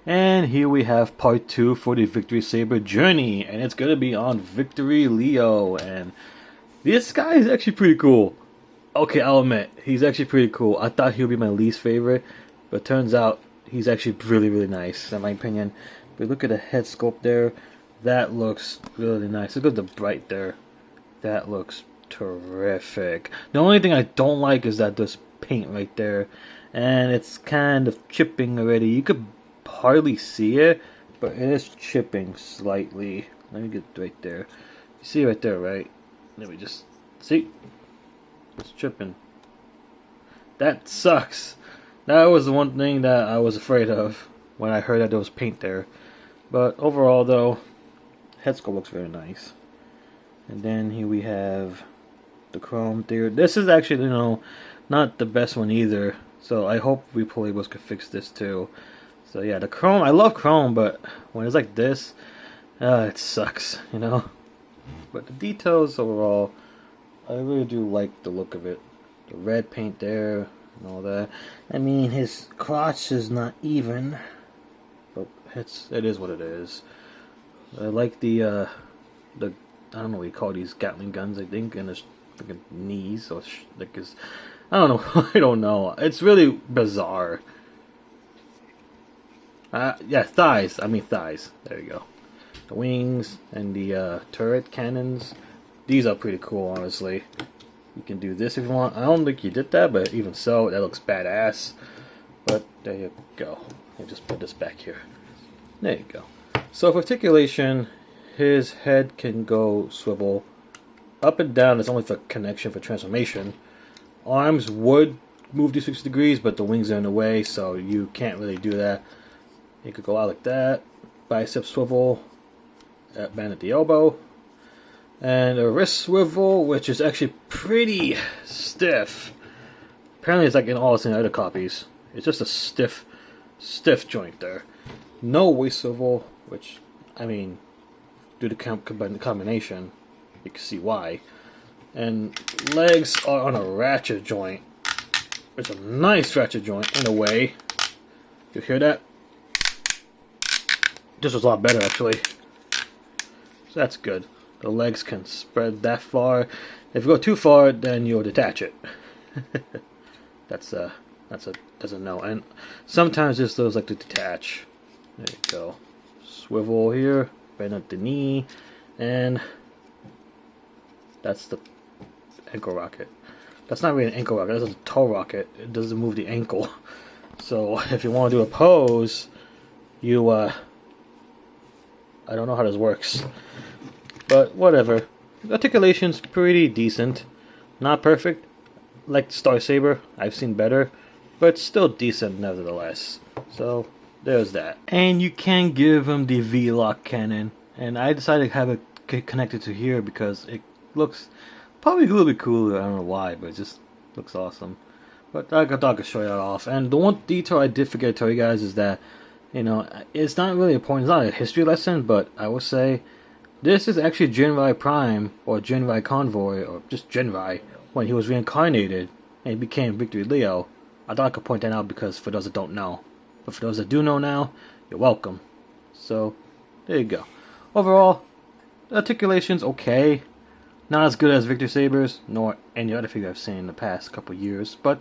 And here we have part 2 for the Victory Saber journey, and it's gonna be on Victory Leo, and this guy is actually pretty cool. Okay, I'll admit, he's actually pretty cool. I thought he would be my least favorite, but turns out he's actually really nice, in my opinion. But look at the head sculpt there. That looks really nice. Look at the bright there. That looks terrific. The only thing I don't like is that there's paint right there, and it's kind of chipping already. You could hardly see it, but it is chipping slightly. Let me get right there. You see right there, right? Let me just see. It's chipping. That sucks. That was the one thing that I was afraid of when I heard that there was paint there. But overall, though, head sculpt looks very nice. And then here we have the chrome there. This is actually, not the best one either. So I hope Replayers could fix this too. So yeah, the chrome, I love chrome, but when it's like this, it sucks, But the details overall, I really do like the look of it. The red paint there and all that. I mean, his crotch is not even, but it is what it is. I like the I don't know what you call these Gatling guns, I think, in his freaking knees, or like his, I don't know, I don't know. It's really bizarre. Yeah, thighs. I mean thighs. There you go. The wings and the turret cannons. These are pretty cool, honestly. You can do this if you want. I don't think you did that, but even so, that looks badass. But there you go. I'll just put this back here. There you go. So for articulation, his head can go swivel up and down. It's only for connection for transformation. Arms would move to 6 degrees, but the wings are in the way, so you can't really do that. You could go out like that. Bicep swivel, band at the elbow, and a wrist swivel, which is actually pretty stiff. Apparently, it's like in all the other copies. It's just a stiff joint there. No waist swivel, which, I mean, due to combination, you can see why. And legs are on a ratchet joint. It's a nice ratchet joint in a way. You hear that? This was a lot better, actually. So that's good. The legs can spread that far. If you go too far, then you'll detach it. That's a no. And sometimes just those like to detach. There you go. Swivel here, bend at the knee, and that's the ankle rocket. That's not really an ankle rocket. That's a toe rocket. It doesn't move the ankle. So if you want to do a pose, you I don't know how this works, but whatever. Articulation's pretty decent. Not perfect, like Star Saber. I've seen better, but still decent nevertheless. So there's that. And you can give him the V-lock cannon, and I decided to have it connected to here because it looks probably a little bit cooler. I don't know why, but it just looks awesome. But I could show you that off. And the one detail I did forget to tell you guys is that, it's not really important. It's not a history lesson, but I will say this is actually Jinrai Prime, or Jinrai Convoy, or just Jinrai, when he was reincarnated and he became Victory Leo. I thought I could point that out because for those that don't know. But for those that do know now, you're welcome. So, there you go. Overall, the articulation's okay. Not as good as Victor Saber's, nor any other figure I've seen in the past couple years, but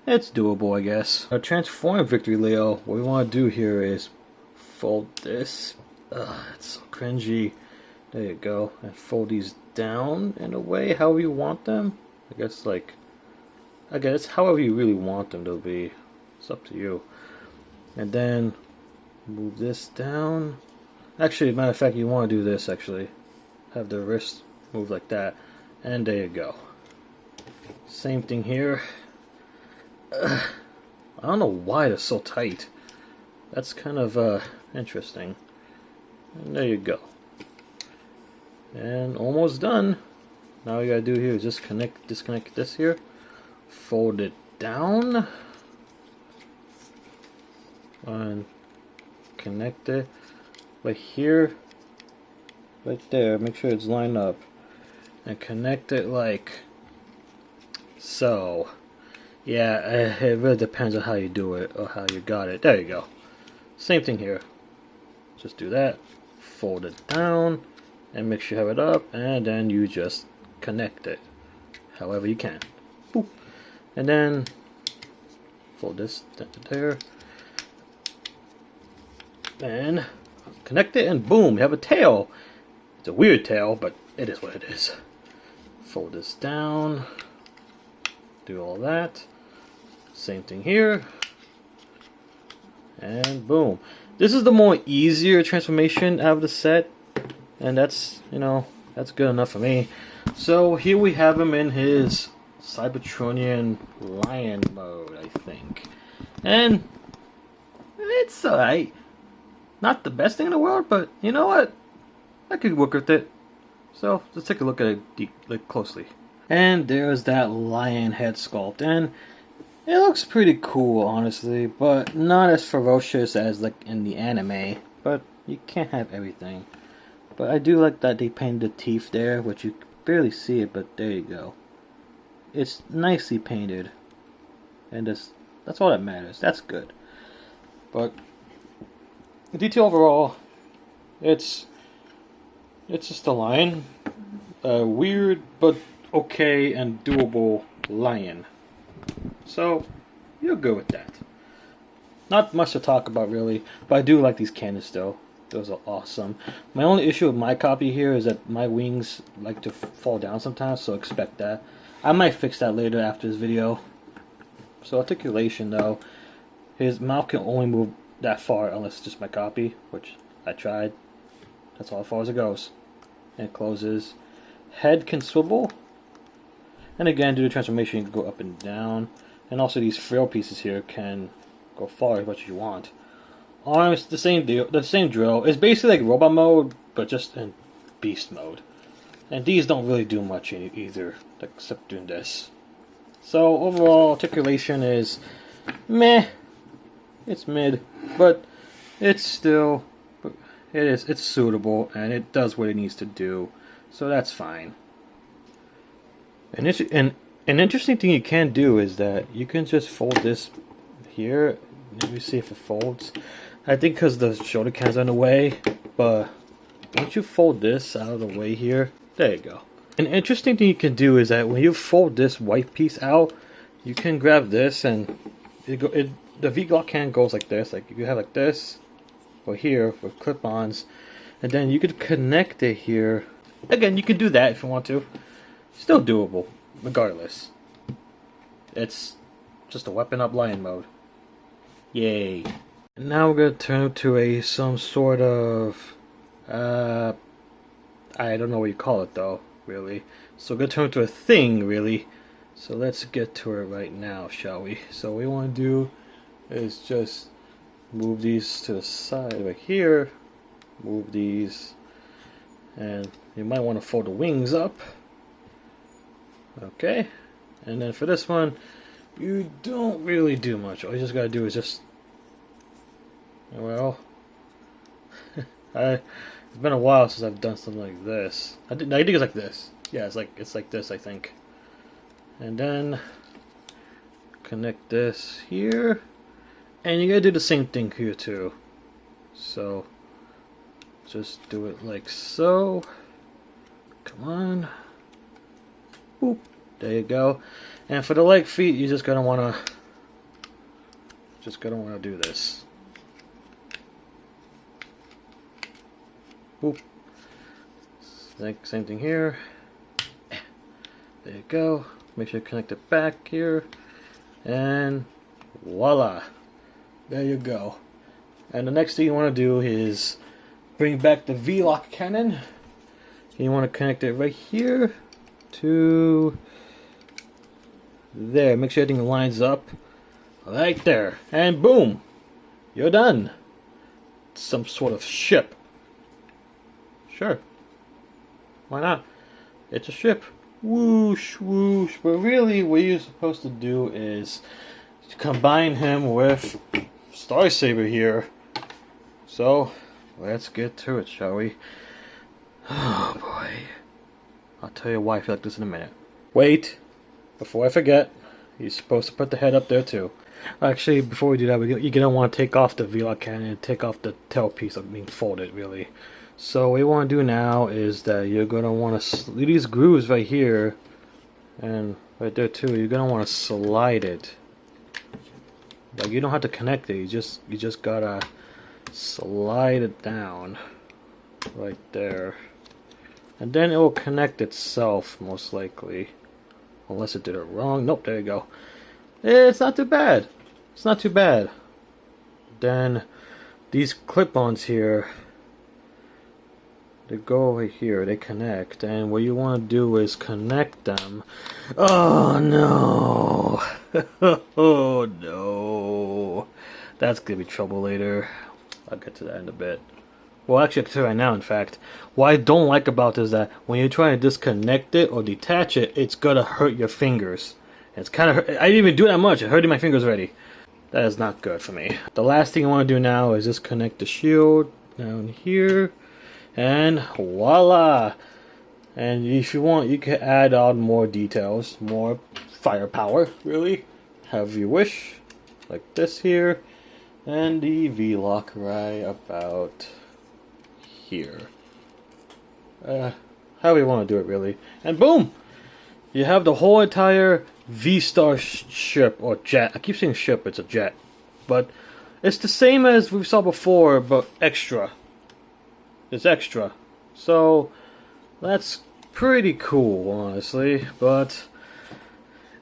it's doable, I guess. To transform Victory Leo, what we want to do here is fold this. It's so cringy. There you go. And fold these down in a way however you want them. I guess however you really want them to be. It's up to you. And then move this down. Actually, matter of fact, you want to do this actually. Have the wrist move like that. And there you go. Same thing here. I don't know why they're so tight. That's kind of interesting. And there you go. And almost done. Now all you gotta do here is just disconnect this here. Fold it down. And connect it right here. Right there. Make sure it's lined up. And connect it like so. Yeah, it really depends on how you do it or how you got it. There you go. Same thing here. Just do that. Fold it down and make sure you have it up, and then you just connect it however you can. Boop. And then fold this there. And connect it, and boom, you have a tail. It's a weird tail, but it is what it is. Fold this down. Do all that. Same thing here. And boom. This is the more easier transformation out of the set. And that's, you know, that's good enough for me. So here we have him in his Cybertronian lion mode, I think. And it's alright. Not the best thing in the world, but you know what? I could work with it. So let's take a look at it closely. And there's that lion head sculpt, and it looks pretty cool, honestly, but not as ferocious as like in the anime. But you can't have everything. But I do like that they painted the teeth there, which you barely see it, but there you go. It's nicely painted, and that's all that matters. That's good. But the detail overall, it's just a lion, a weird but okay and doable lion. So you're good with that. Not much to talk about really, but I do like these cannons though. Those are awesome. My only issue with my copy here is that my wings like to fall down sometimes, so expect that. I might fix that later after this video. So articulation though, his mouth can only move that far unless it's just my copy, which I tried. That's all as far as it goes. And it closes. Head can swivel. And again, due to transformation, you can go up and down. And also these frail pieces here can go far as much as you want. Arms, the same deal, the same drill. It's basically like robot mode, but just in beast mode. And these don't really do much either, except doing this. So overall, articulation is meh. It's mid, but it's still, it's suitable, and it does what it needs to do. So that's fine. And an interesting thing you can do is that you can just fold this here. Let me see if it folds. I think because the shoulder cans are in the way, but once you fold this out of the way here, there you go. An interesting thing you can do is that when you fold this white piece out, you can grab this and the V-Glock can goes like this. Like you have like this, or here with clip-ons, and then you could connect it here. Again, you can do that if you want to. Still doable, regardless. It's just a weapon up lion mode. Yay. And now we're going to turn to some sort of, I don't know what you call it though, really. So we're going to turn to a thing, really. So let's get to it right now, shall we? So what we want to do is just move these to the side right here. Move these. And you might want to fold the wings up. Okay. And then for this one, you don't really do much. All you just got to do is just, well, it's been a while since I've done something like this. I think it's like this. Yeah, it's like this, I think. And then connect this here, and you gotta do the same thing here too. So just do it like so. Come on. Boop. There you go. And for the leg feet, you're just gonna wanna do this. Boop. Same thing here. There you go. Make sure you connect it back here. And voila. There you go. And the next thing you want to do is bring back the V-Lock cannon. You want to connect it right here to there. Make sure everything lines up right there. And boom. You're done. Some sort of ship. Sure. Why not? It's a ship. Whoosh, whoosh. But really, what you're supposed to do is combine him with Star Saber here. So, let's get to it, shall we? Oh boy. I'll tell you why I feel like this in a minute. Wait. Before I forget, you're supposed to put the head up there too. Actually, before we do that, you're gonna want to take off the V-lock cannon and take off the tail piece of being folded, really. So what you want to do now is that you're gonna want to these grooves right here, and right there too. You're gonna want to slide it. Like you don't have to connect it. You just gotta slide it down, right there, and then it will connect itself most likely, unless it did it wrong. Nope, there you go. It's not too bad. It's not too bad. Then these clip-ons here, they go over here, they connect, and what you want to do is connect them. Oh no! Oh no! That's gonna be trouble later. I'll get to that in a bit. Well, actually, I can tell you right now, in fact. What I don't like about this is that when you're trying to disconnect it or detach it, it's gonna hurt your fingers. It's kind of, I didn't even do that much. It hurting my fingers already. That is not good for me. The last thing I want to do now is just connect the shield down here. And voila! And if you want, you can add on more details, more firepower, really. However you wish. Like this here. And the V-lock right about here. How we want to do it, really. And boom! You have the whole entire V-Star ship, or jet. I keep saying ship, it's a jet. But it's the same as we saw before, but extra. It's extra. So, that's pretty cool, honestly. But,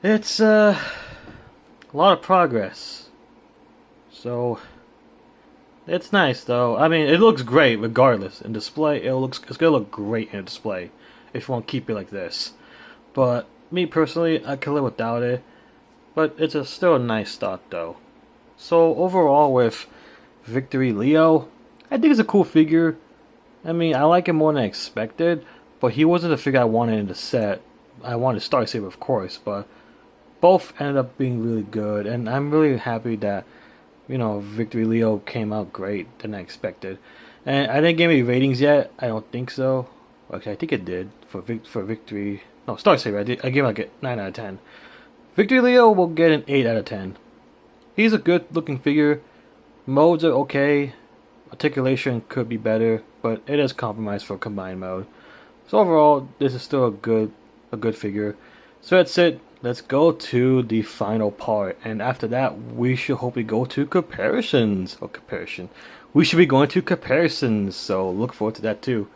it's a lot of progress. So, it's nice, though. I mean, it looks great, regardless. In display, it's gonna look great in display. If you want to keep it like this. But me personally, I can live without it. But it's still a nice stock though. So overall with Victory Leo, I think it's a cool figure. I mean, I like it more than I expected. But he wasn't the figure I wanted in the set. I wanted Star Saber, of course. But both ended up being really good. And I'm really happy that, you know, Victory Leo came out great than I expected. And I didn't give any ratings yet. I don't think so. Okay, I think it did for Victory. No, Star Saber. I gave him like a 9 out of 10. Victory Leo will get an 8 out of 10. He's a good looking figure. Modes are okay. Articulation could be better, but it is compromised for combined mode. So overall, this is still a good figure. So that's it. Let's go to the final part, and after that, we should hopefully go to comparisons. We should be going to comparisons. So look forward to that too.